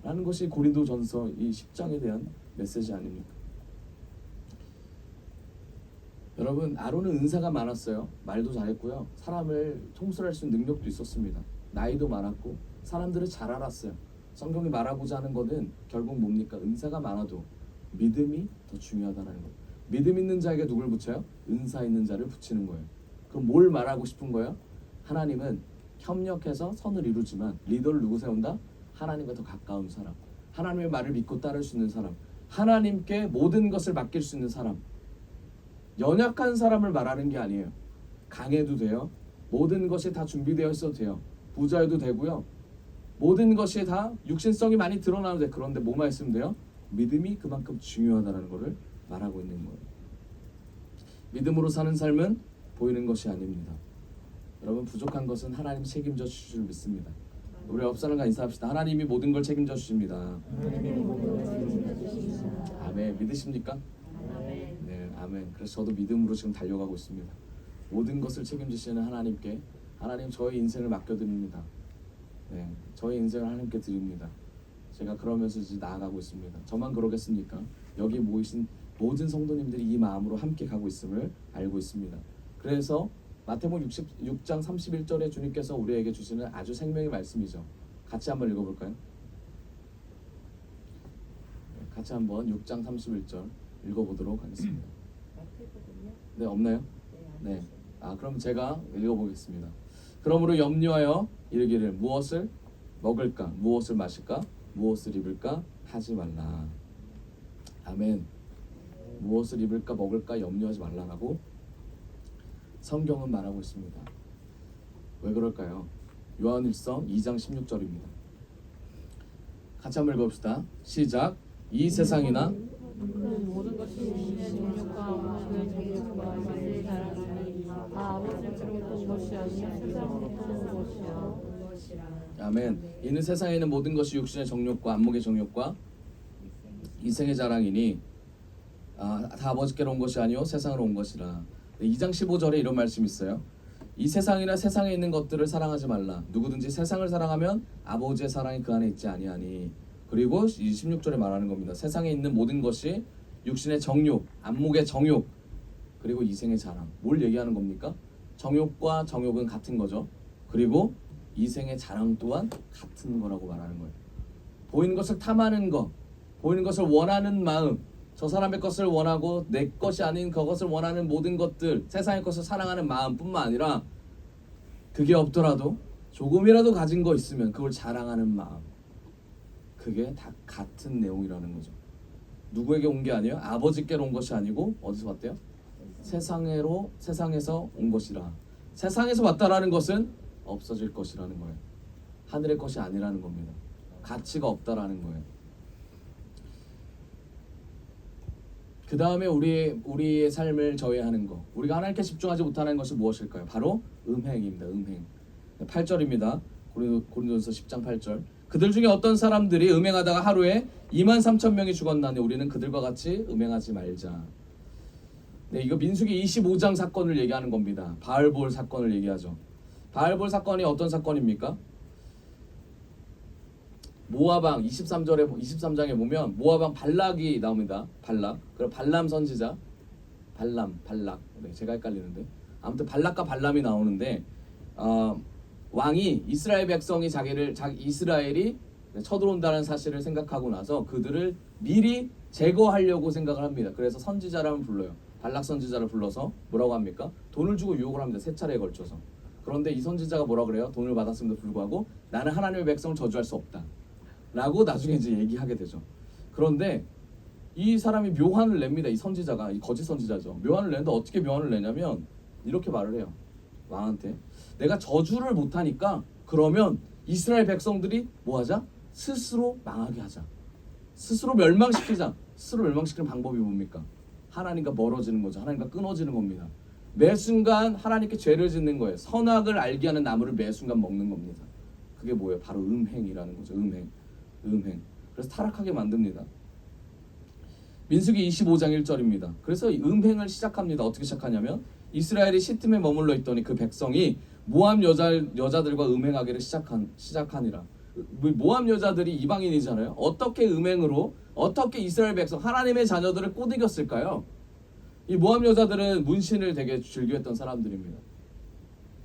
라는 것이 고린도전서 이 10장에 대한 메시지 아닙니까? 여러분, 아론은 은사가 많았어요. 말도 잘했고요. 사람을 통솔할 수 있는 능력도 있었습니다. 나이도 많았고 사람들을 잘 알았어요. 성경이 말하고자 하는 것은 결국 뭡니까? 은사가 많아도 믿음이 더 중요하다는 거예요. 믿음 있는 자에게 누굴 붙여요? 은사 있는 자를 붙이는 거예요. 그럼 뭘 말하고 싶은 거예요? 하나님은 협력해서 선을 이루지만 리더를 누구 세운다? 하나님과 더 가까운 사람, 하나님의 말을 믿고 따를 수 있는 사람, 하나님께 모든 것을 맡길 수 있는 사람. 연약한 사람을 말하는 게 아니에요. 강해도 돼요. 모든 것이 다 준비되어 있어도 돼요. 부자여도 되고요. 모든 것이 다 육신성이 많이 드러나도 돼. 그런데 뭐만 있으면 돼요? 믿음이 그만큼 중요하다는 것을 말하고 있는 거예요. 믿음으로 사는 삶은 보이는 것이 아닙니다. 여러분, 부족한 것은 하나님 책임져 주실 줄 믿습니다. 우리 옆 사람과 인사합시다. 하나님이 모든 걸 책임져 주십니다. 아멘. 믿으십니까? 네, 아멘. 그래서 저도 믿음으로 지금 달려가고 있습니다. 모든 것을 책임지시는 하나님께, 하나님, 저의 인생을 맡겨드립니다. 네, 저의 인생을 하나님께 드립니다. 제가 그러면서 이제 나아가고 있습니다. 저만 그러겠습니까? 여기 모이신 모든 성도님들이 이 마음으로 함께 가고 있음을 알고 있습니다. 그래서 마태복음 66장 31절에 주님께서 우리에게 주시는 아주 생명의 말씀이죠. 같이 한번 읽어볼까요? 같이 한번 6장 31절 읽어보도록 하겠습니다. 네, 없나요? 네. 그럼 제가 읽어보겠습니다. 그러므로 염려하여 이르기를 무엇을 먹을까, 무엇을 마실까, 무엇을 입을까 하지 말라. 아멘. 무엇을 입을까, 먹을까 염려하지 말라라고 성경은 말하고 있습니다. 왜 그럴까요? 요한일서 2장 16절입니다. 같이 한번 읽어봅시다. 시작. 이 세상이나 모든 것이 정욕과 그의 정욕과 맛을 자랑하니 다 아버지로부터 온 것이 아니라 세상으로부터 온 것이라. 아멘. 이는 세상에 있는 모든 것이 육신의 정욕과 안목의 정욕과 이생의 자랑이니 다 아버지께로 온 것이 아니요 세상으로 온 것이라. 2장 15절에 이런 말씀이 있어요. 이 세상이나 세상에 있는 것들을 사랑하지 말라. 누구든지 세상을 사랑하면 아버지의 사랑이 그 안에 있지 아니하니. 그리고 16절에 말하는 겁니다. 세상에 있는 모든 것이 육신의 정욕, 안목의 정욕, 그리고 이생의 자랑. 뭘 얘기하는 겁니까? 정욕과 정욕은 같은 거죠. 그리고 이생의 자랑 또한 같은 거라고 말하는 거예요. 보이는 것을 탐하는 것, 보이는 것을 원하는 마음, 저 사람의 것을 원하고 내 것이 아닌 그것을 원하는 모든 것들, 세상의 것을 사랑하는 마음뿐만 아니라 그게 없더라도 조금이라도 가진 거 있으면 그걸 자랑하는 마음, 그게 다 같은 내용이라는 거죠. 누구에게 온 게 아니에요? 아버지께로 온 것이 아니고 어디서 왔대요? 세상에서 온 것이라. 세상에서 왔다라는 것은 없어질 것이라는 거예요. 하늘의 것이 아니라는 겁니다. 가치가 없다라는 거예요. 그 다음에 우리의 삶을 저해하는 것, 우리가 하나님께 집중하지 못하는 것이 무엇일까요? 바로 음행입니다. 음행. 8절입니다. 고린도전서 10장 8절. 그들 중에 어떤 사람들이 음행하다가 하루에 23,000명이 죽었나니 우리는 그들과 같이 음행하지 말자. 네, 이거 민수기 25장 사건을 얘기하는 겁니다. 바알볼 사건을 얘기하죠. 바알볼 사건이 어떤 사건입니까? 모압왕 23장에 보면 모압왕 발락이 나옵니다. 발락. 그리고 발람 선지자. 발락. 네, 제가 헷갈리는데. 아무튼 발락과 발람이 나오는데 왕이 이스라엘 백성이 이스라엘이 쳐들어온다는 사실을 생각하고 나서 그들을 미리 제거하려고 생각을 합니다. 그래서 선지자라면 불러요. 발락 선지자를 불러서 뭐라고 합니까? 돈을 주고 유혹을 합니다. 세 차례에 걸쳐서. 그런데 이 선지자가 뭐라 그래요? 돈을 받았음에도 불구하고 나는 하나님의 백성을 저주할 수 없다 라고 나중에 이제 얘기하게 되죠. 그런데 이 사람이 묘환을 냅니다. 이 선지자가, 이 거짓 선지자죠. 묘환을 내는데 어떻게 묘환을 내냐면 이렇게 말을 해요. 왕한테 내가 저주를 못하니까 그러면 이스라엘 백성들이 뭐하자? 스스로 망하게 하자. 스스로 멸망시키자. 스스로 멸망시키는 방법이 뭡니까? 하나님과 멀어지는 거죠. 하나님과 끊어지는 겁니다. 매 순간 하나님께 죄를 짓는 거예요. 선악을 알게 하는 나무를 매 순간 먹는 겁니다. 그게 뭐예요? 바로 음행이라는 거죠. 음행. 그래서 타락하게 만듭니다. 민수기 25장 1절입니다. 그래서 이 음행을 시작합니다. 어떻게 시작하냐면 이스라엘이 시팀에 머물러 있더니 그 백성이 모압 여자들과 음행하기를 시작하니라. 모압 여자들이 이방인이잖아요. 어떻게 음행으로 어떻게 이스라엘 백성 하나님의 자녀들을 꼬드겼을까요? 이 모압 여자들은 문신을 되게 즐겨했던 사람들입니다.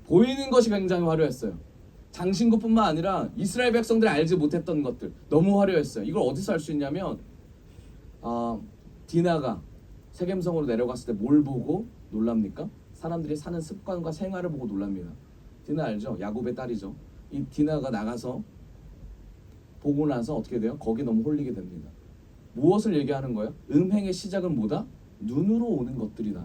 보이는 것이 굉장히 화려했어요. 장신구뿐만 아니라 이스라엘 백성들이 알지 못했던 것들 너무 화려했어요. 이걸 어디서 알 수 있냐면 디나가 세겜성으로 내려갔을 때 뭘 보고 놀랍니까? 사람들이 사는 습관과 생활을 보고 놀랍니다. 디나 알죠? 야곱의 딸이죠. 이 디나가 나가서 보고 나서 어떻게 돼요? 거기 너무 홀리게 됩니다. 무엇을 얘기하는 거예요? 음행의 시작은 뭐다? 눈으로 오는 것들이다.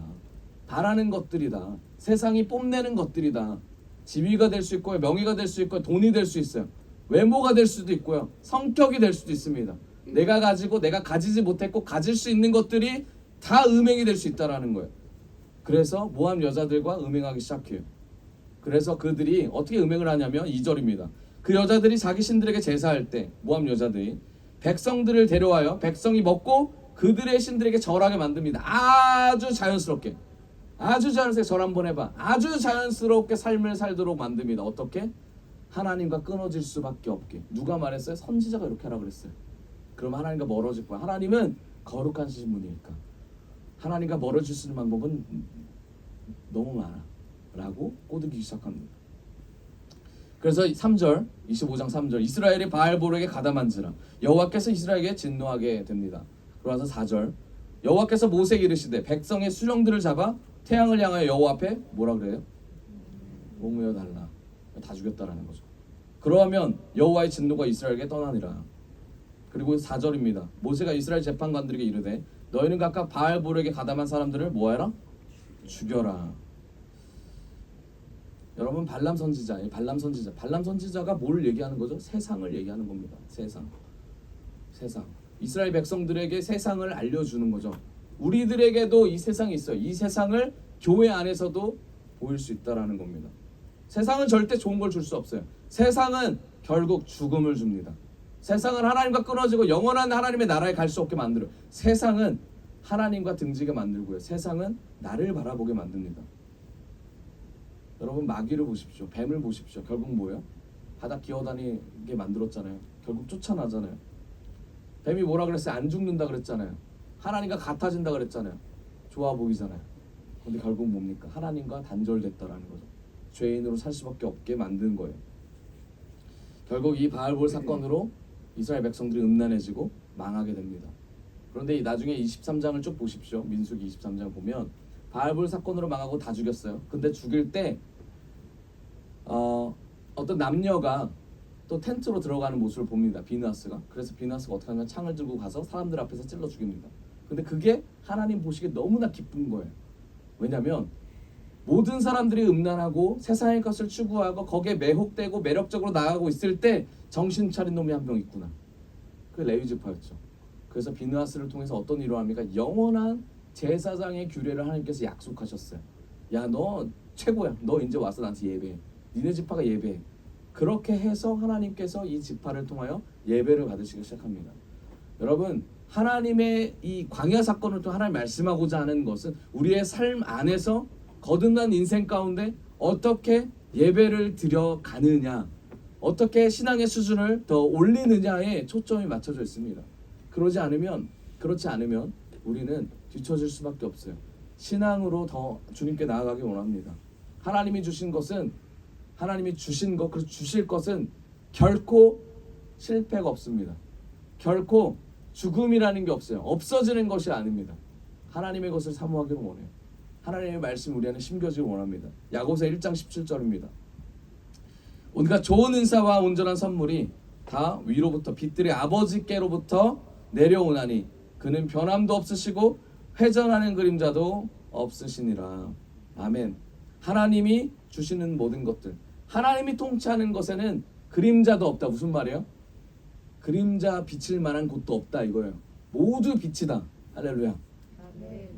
바라는 것들이다. 세상이 뽐내는 것들이다. 지위가 될 수 있고요. 명예가 될 수 있고요. 돈이 될 수 있어요. 외모가 될 수도 있고요. 성격이 될 수도 있습니다. 내가 가지고 내가 가지지 못했고 가질 수 있는 것들이 다 음행이 될 수 있다라는 거예요. 그래서 모압 여자들과 음행하기 시작해요. 그래서 그들이 어떻게 음행을 하냐면 2절입니다. 그 여자들이 자기 신들에게 제사할 때 모압 여자들이 백성들을 데려와요. 백성이 먹고 그들의 신들에게 절하게 만듭니다. 아주 자연스럽게 절 한번 해봐. 아주 자연스럽게 삶을 살도록 만듭니다. 어떻게? 하나님과 끊어질 수밖에 없게. 누가 말했어요? 선지자가 이렇게 하라고 그랬어요. 그럼 하나님과 멀어질 거야. 하나님은 거룩하신 분이니까 하나님과 멀어질 수 있는 방법은 너무 많아 라고 꼬드기기 시작합니다. 그래서 3절 25장 3절 이스라엘이 바알볼에게 가담한지라 여호와께서 이스라엘에게 진노하게 됩니다. 그러면서 4절 여호와께서 모세에게 이르시되 백성의 수령들을 잡아 태양을 향하여 여호와 앞에 뭐라 그래요? 옥매어 달라. 다 죽였다라는 거죠. 그러면 여호와의 진노가 이스라엘에게 떠나니라. 그리고 4절입니다. 모세가 이스라엘 재판관들에게 이르되 너희는 각각 바알볼에게 가담한 사람들을 뭐해라? 죽여라. 여러분 발람 선지자가 뭘 얘기하는 거죠? 세상을 얘기하는 겁니다. 세상. 이스라엘 백성들에게 세상을 알려주는 거죠. 우리들에게도 이 세상이 있어요. 이 세상을 교회 안에서도 보일 수 있다라는 겁니다. 세상은 절대 좋은 걸 줄 수 없어요. 세상은 결국 죽음을 줍니다. 세상은 하나님과 끊어지고 영원한 하나님의 나라에 갈 수 없게 만들어요. 세상은 하나님과 등지게 만들고요. 세상은 나를 바라보게 만듭니다. 여러분 마귀를 보십시오. 뱀을 보십시오. 결국 뭐예요? 바닥 기어다니게 만들었잖아요. 결국 쫓아나잖아요. 뱀이 뭐라 그랬어요? 안 죽는다 그랬잖아요. 하나님과 같아진다 그랬잖아요. 좋아 보이잖아요. 근데 결국 뭡니까? 하나님과 단절됐다라는 거죠. 죄인으로 살 수밖에 없게 만든 거예요. 결국 이 바알볼 사건으로 이스라엘 백성들이 음란해지고 망하게 됩니다. 그런데 이 나중에 23장을 쭉 보십시오. 민수기 23장을 보면 바알볼 사건으로 망하고 다 죽였어요. 근데 죽일 때 어떤 남녀가 또 텐트로 들어가는 모습을 봅니다. 비느하스가. 그래서 비느하스가 어떻게 하냐면 창을 들고 가서 사람들 앞에서 찔러 죽입니다. 근데 그게 하나님 보시기에 너무나 기쁜 거예요. 왜냐하면 모든 사람들이 음란하고 세상의 것을 추구하고 거기에 매혹되고 매력적으로 나가고 있을 때 정신 차린 놈이 한 명 있구나. 그 레위 지파였죠. 그래서 비느하스를 통해서 어떤 일을 합니까? 영원한 제사장의 규례를 하나님께서 약속하셨어요. 야, 너 최고야. 너 이제 와서 나한테 예배해. 니네 지파가 예배해. 그렇게 해서 하나님께서 이 지파를 통하여 예배를 받으시기 시작합니다. 여러분, 하나님의 이 광야 사건을 통해 하나님 말씀하고자 하는 것은 우리의 삶 안에서 거듭난 인생 가운데 어떻게 예배를 드려가느냐, 어떻게 신앙의 수준을 더 올리느냐에 초점이 맞춰져 있습니다. 그렇지 않으면 우리는 뒤처질 수밖에 없어요. 신앙으로 더 주님께 나아가기 원합니다. 하나님이 주신 것은 하나님이 주신 것, 그리고 주실 것은 결코 실패가 없습니다. 결코 죽음이라는 게 없어요. 없어지는 것이 아닙니다. 하나님의 것을 사모하기를 원해요. 하나님의 말씀 우리 안에 심겨지길 원합니다. 야고보서 1장 17절입니다. 온갖 좋은 은사와 온전한 선물이 다 위로부터 빛들의 아버지께로부터 내려오나니 그는 변함도 없으시고 회전하는 그림자도 없으시니라. 아멘. 하나님이 주시는 모든 것들, 하나님이 통치하는 것에는 그림자도 없다. 무슨 말이에요? 그림자 비칠 만한 곳도 없다 이거예요. 모두 빛이다. 할렐루야. 네,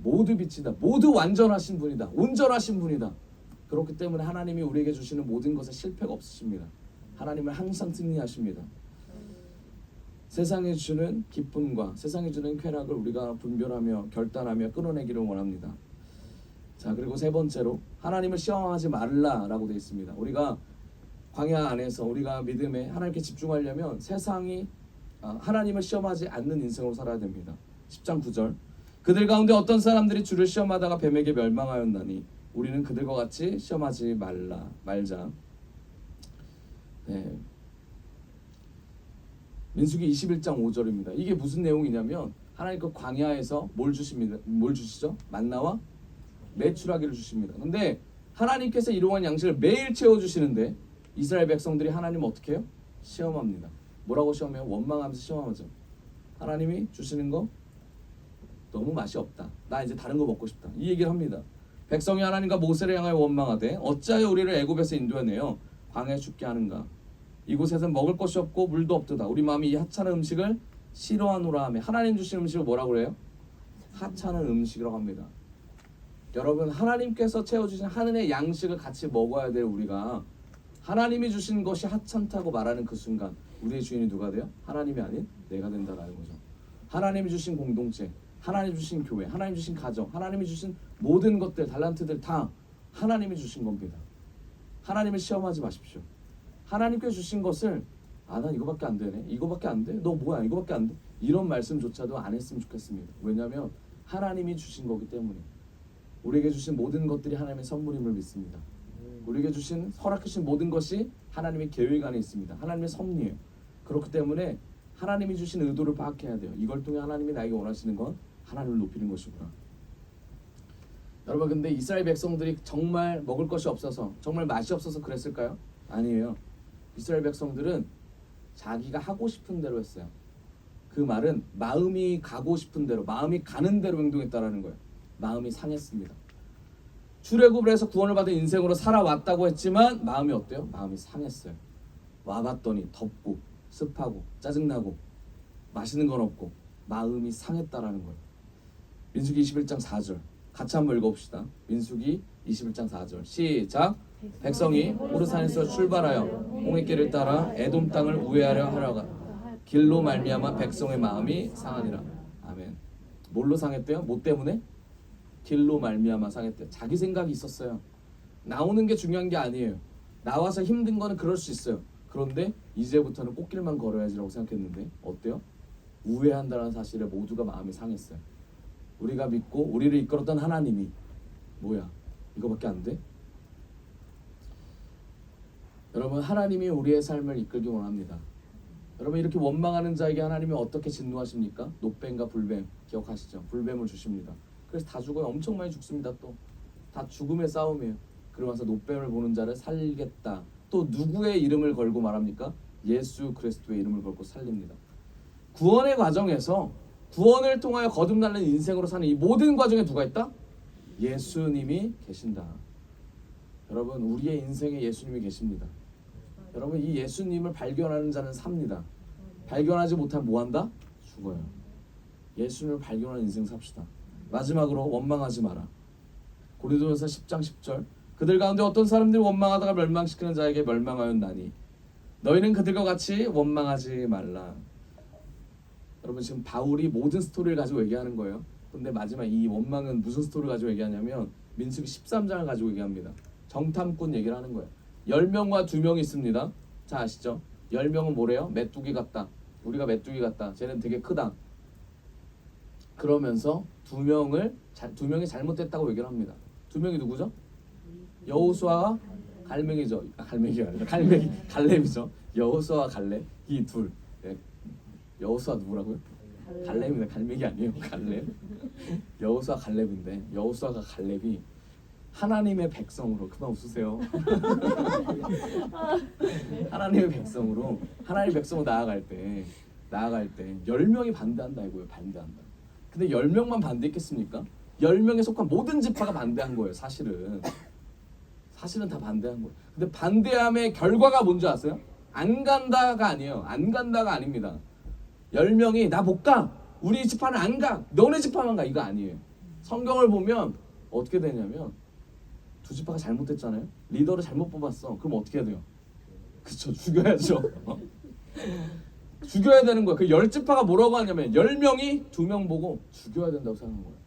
모두 빛이다. 모두 완전하신 분이다. 온전하신 분이다. 그렇기 때문에 하나님이 우리에게 주시는 모든 것에 실패가 없으십니다. 하나님은 항상 승리하십니다. 세상에 주는 기쁨과 세상에 주는 쾌락을 우리가 분별하며 결단하며 끊어내기를 원합니다. 자, 그리고 세 번째로 하나님을 시험하지 말라라고 되어 있습니다. 우리가 광야 안에서 우리가 믿음에 하나님께 집중하려면 세상이 하나님을 시험하지 않는 인생으로 살아야 됩니다. 10장 9절 그들 가운데 어떤 사람들이 주를 시험하다가 뱀에게 멸망하였나니 우리는 그들과 같이 시험하지 말자. 네. 민수기 21장 5절입니다. 이게 무슨 내용이냐면 하나님 그 광야에서 뭘 주시죠? 만나와 매출하기를 주십니다. 근데 하나님께서 일용한 양식을 매일 채워주시는데 이스라엘 백성들이 하나님 어떻게 해요? 시험합니다. 뭐라고 시험해요? 원망하면서 시험하죠. 하나님이 주시는 거 너무 맛이 없다. 나 이제 다른 거 먹고 싶다. 이 얘기를 합니다. 백성이 하나님과 모세를 향하여 원망하되 어찌하여 우리를 애굽에서 인도해내어 광야에 죽게 하는가? 이곳에서는 먹을 것이 없고 물도 없도다. 우리 마음이 이 하찮은 음식을 싫어하노라 하며 하나님 주신 음식을 뭐라고 그래요? 하찮은 음식이라고 합니다. 여러분 하나님께서 채워주신 하늘의 양식을 같이 먹어야 될 우리가 하나님이 주신 것이 하찮다고 말하는 그 순간 우리의 주인이 누가 돼요? 하나님이 아닌 내가 된다라는 거죠. 하나님이 주신 공동체, 하나님이 주신 교회, 하나님이 주신 가정, 하나님이 주신 모든 것들, 달란트들 다 하나님이 주신 겁니다. 하나님을 시험하지 마십시오. 하나님께 주신 것을 난 이거밖에 안 되네, 이거밖에 안 돼, 너 뭐야 이거밖에 안 돼, 이런 말씀조차도 안 했으면 좋겠습니다. 왜냐하면 하나님이 주신 거기 때문에. 우리에게 주신 모든 것들이 하나님의 선물임을 믿습니다. 우리에게 주신 허락해 주신 모든 것이 하나님의 계획 안에 있습니다. 하나님의 섭리예요. 그렇기 때문에 하나님이 주신 의도를 파악해야 돼요. 이걸 통해 하나님이 나에게 원하시는 건 하나님을 높이는 것이구나. 여러분 근데 이스라엘 백성들이 정말 먹을 것이 없어서 정말 맛이 없어서 그랬을까요? 아니에요. 이스라엘 백성들은 자기가 하고 싶은 대로 했어요. 그 말은 마음이 가고 싶은 대로, 마음이 가는 대로 행동했다라는 거예요. 마음이 상했습니다. 출애굽을 해서 구원을 받은 인생으로 살아왔다고 했지만 마음이 어때요? 마음이 상했어요. 와봤더니 덥고 습하고 짜증나고 맛있는 건 없고 마음이 상했다라는 거예요. 민수기 21장 4절 같이 한번 읽어봅시다. 민수기 21장 4절 시작. 백성이 호르산에서 출발하여 홍해길을 따라 에돔 땅을 우회하려 하려가 길로 말미암아 백성의 마음이 상하니라. 아멘. 뭘로 상했대요? 뭐 때문에? 길로 말미암아 상했대요. 자기 생각이 있었어요. 나오는 게 중요한 게 아니에요. 나와서 힘든 거는 그럴 수 있어요. 그런데 이제부터는 꽃길만 걸어야지라고 생각했는데 어때요? 우회한다는 사실에 모두가 마음이 상했어요. 우리가 믿고 우리를 이끌었던 하나님이 뭐야? 이거밖에 안 돼? 여러분 하나님이 우리의 삶을 이끌기 원합니다. 여러분 이렇게 원망하는 자에게 하나님이 어떻게 진노하십니까? 노뱀과 불뱀 기억하시죠? 불뱀을 주십니다. 그래서 다 죽어요. 엄청 많이 죽습니다. 또 다 죽음의 싸움이에요. 그러면서 노뱀을 보는 자를 살리겠다. 또 누구의 이름을 걸고 말합니까? 예수 그리스도의 이름을 걸고 살립니다. 구원의 과정에서 구원을 통하여 거듭나는 인생으로 사는 이 모든 과정에 누가 있다? 예수님이 계신다. 여러분 우리의 인생에 예수님이 계십니다. 여러분 이 예수님을 발견하는 자는 삽니다. 발견하지 못하면 뭐한다? 죽어요. 예수님을 발견하는 인생 삽시다. 마지막으로 원망하지 마라. 고린도전서 10장 10절 그들 가운데 어떤 사람들이 원망하다가 멸망시키는 자에게 멸망하였나니 너희는 그들과 같이 원망하지 말라. 여러분 지금 바울이 모든 스토리를 가지고 얘기하는 거예요. 근데 마지막 이 원망은 무슨 스토리를 가지고 얘기하냐면 민수기 13장을 가지고 얘기합니다. 정탐꾼 얘기를 하는 거예요. 10명과 2명이 있습니다. 다 아시죠? 10명은 뭐래요? 메뚜기 같다. 우리가 메뚜기 같다. 쟤는 되게 크다. 그러면서 두 명이 잘못됐다고 얘기를 합니다. 두 명이 누구죠? 여호수아와 갈맹이죠. 갈맹이가 아니라 갈렙이죠. 여호수아와 갈렙 이 둘. 네. 여호수아 누구라고요? 갈렙입니다. 갈맹이 아니에요. 갈렙. 여호수아 갈렙인데 여호수아가 갈렙이 하나님의 백성으로 그만 웃으세요. 하나님의 백성으로 나아갈 때 10명이 반대한다 이거예요. 반대한다. 근데 10명만 반대했겠습니까? 10명에 속한 모든 지파가 반대한 거예요. 사실은 다 반대한 거예요. 근데 반대함의 결과가 뭔지 아세요? 안 간다가 아니에요. 안 간다가 아닙니다. 10명이 나 못 가. 우리 지파는 안 가. 너네 지파만 가. 이거 아니에요. 성경을 보면 어떻게 되냐면 두 지파가 잘못됐잖아요. 리더를 잘못 뽑았어. 그럼 어떻게 해야 돼요? 그쵸, 죽여야죠. 죽여야 되는 거야. 그 10지파가 뭐라고 하냐면 10명이 2명 보고 죽여야 된다고 생각한 거예요.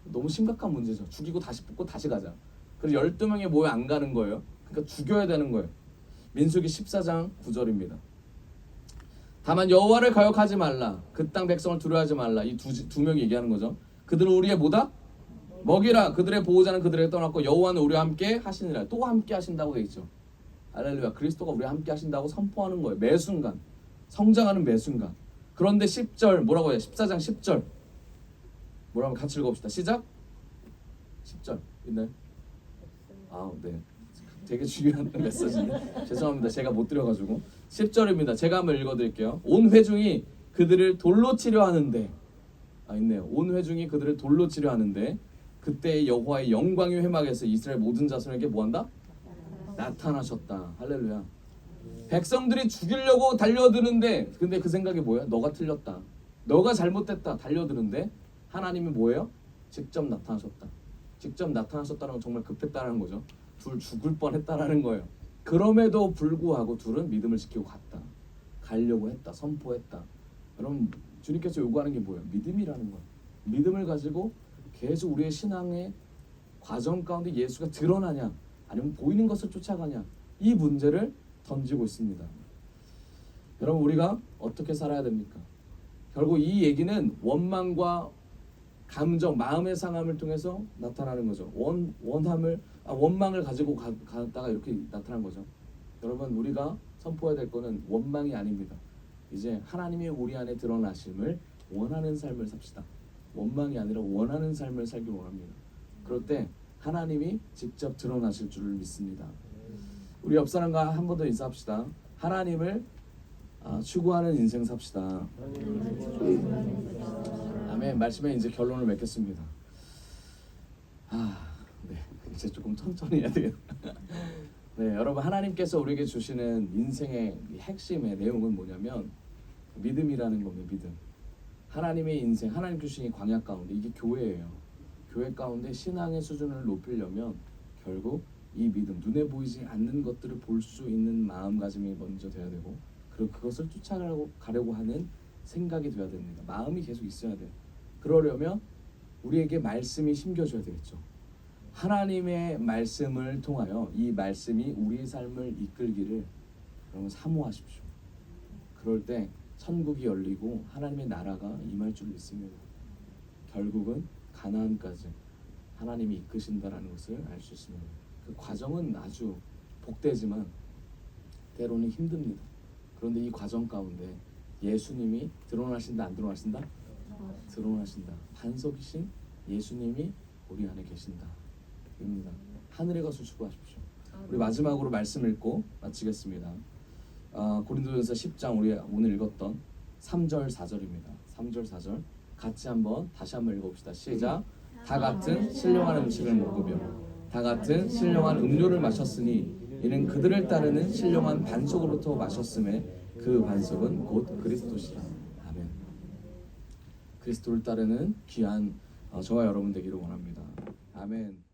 너무 심각한 문제죠. 죽이고 다시 뽑고 다시 가자. 그래서 12명이 모여 안 가는 거예요. 그러니까 죽여야 되는 거예요. 민수기 14장 9절입니다. 다만 여호와를 거역하지 말라. 그 땅 백성을 두려워하지 말라. 이 두 명이 얘기하는 거죠. 그들은 우리의 뭐다? 먹이라. 그들의 보호자는 그들에게 떠났고 여호와는 우리와 함께 하시니라. 또 함께 하신다고 돼 있죠. 할렐루야. 그리스도가 우리와 함께 하신다고 선포하는 거예요. 매 순간. 성장하는 매 순간. 그런데 10절 뭐라고 해요? 14장 10절. 뭐라고 같이 읽어봅시다. 시작. 10절 있나요? 아, 네. 되게 중요한 메시지인데 죄송합니다. 제가 못 드려가지고 10절입니다. 제가 한번 읽어드릴게요. 온 회중이 그들을 돌로 치려 하는데 있네요. 온 회중이 그들을 돌로 치려 하는데 그때 여호와의 영광이 회막에서 이스라엘 모든 자손에게 뭐한다? 나타나셨다. 할렐루야. 백성들이 죽이려고 달려드는데 근데 그 생각이 뭐예요? 너가 틀렸다. 너가 잘못됐다. 달려드는데 하나님이 뭐예요? 직접 나타나셨다. 직접 나타나셨다는 건 정말 급했다는 거죠. 둘 죽을 뻔했다라는 거예요. 그럼에도 불구하고 둘은 믿음을 지키고 갔다. 가려고 했다. 선포했다. 여러분 주님께서 요구하는 게 뭐예요? 믿음이라는 거예요. 믿음을 가지고 계속 우리의 신앙의 과정 가운데 예수가 드러나냐 아니면 보이는 것을 쫓아가냐 이 문제를 던지고 있습니다. 여러분 우리가 어떻게 살아야 됩니까? 결국 이 얘기는 원망과 감정, 마음의 상함을 통해서 나타나는 거죠. 원망을 가지고 갔다가 이렇게 나타난 거죠. 여러분 우리가 선포해야 될 거는 원망이 아닙니다. 이제 하나님이 우리 안에 드러나심을 원하는 삶을 삽시다. 원망이 아니라 원하는 삶을 살기 원합니다. 그럴 때 하나님이 직접 드러나실 줄을 믿습니다. 우리 옆 사람과 한 번 더 인사합시다. 하나님을 추구하는 인생 삽시다. 아멘. 말씀에 이제 결론을 맺겠습니다. 네. 이제 조금 천천히 해야 되겠다. 네, 여러분 하나님께서 우리에게 주시는 인생의 핵심의 내용은 뭐냐면 믿음이라는 겁니다. 믿음. 하나님의 인생, 하나님 주신 이 광야 가운데 이게 교회예요. 교회 가운데 신앙의 수준을 높이려면 결국 이 믿음, 눈에 보이지 않는 것들을 볼 수 있는 마음가짐이 먼저 돼야 되고 그리고 그것을 쫓아가려고 하는 생각이 돼야 됩니다. 마음이 계속 있어야 돼요. 그러려면 우리에게 말씀이 심겨줘야 되겠죠. 하나님의 말씀을 통하여 이 말씀이 우리의 삶을 이끌기를 여러분 사모하십시오. 그럴 때 천국이 열리고 하나님의 나라가 임할 줄 믿습니다. 결국은 가나안까지 하나님이 이끄신다라는 것을 알 수 있습니다. 그 과정은 아주 복되지만 때로는 힘듭니다. 그런데 이 과정 가운데 예수님이 드러나신다 안 드러나신다? 드러나신다. 반석이신 예수님이 우리 안에 계신다. 입니다. 하늘에 가서 수고하십시오. 우리 마지막으로 말씀 읽고 마치겠습니다. 고린도전서 10장 우리 오늘 읽었던 3절 4절입니다. 3절 4절 같이 다시 한번 읽어봅시다. 시작. 다 같은 신령한 음식을 먹으며 다 같은 신령한 음료를 마셨으니 이는 그들을 따르는 신령한 반석으로부터 마셨음에 그 반석은 곧 그리스도시라. 아멘. 그리스도를 따르는 귀한 저와 여러분 되기를 원합니다. 아멘.